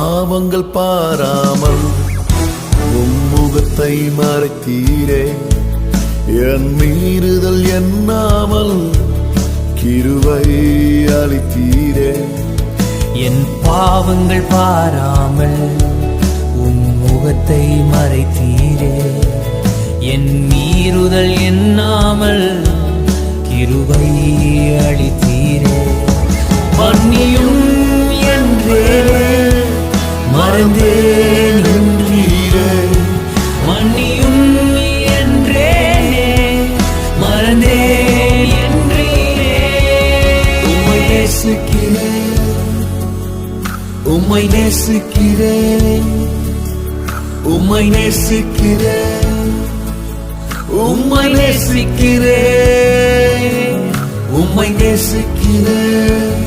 பாவங்கள் பாராமல் முகத்தை மறைத்தீரே. என் மீறுதல் எண்ணாமல் கிருபை அளித்தீரே. என் பாவங்கள் பாராமல் முகத்தை மறைத்தீரே. என் மீறுதல் எண்ணாமல் கிருபை அளித்தீரே. மன்னியும் என்றே மறந்தேன் என்றீரே. மன்னியும் என்றேனே மறந்தேன் என்றீரே. உம்மை நேசிக்கிறேன், உம்மை நேசிக்கிறேன், உம்மை நேசிக்கிறேன், உம்மை நேசிக்கிறேன், உம்மை நேசிக்கிறேன்.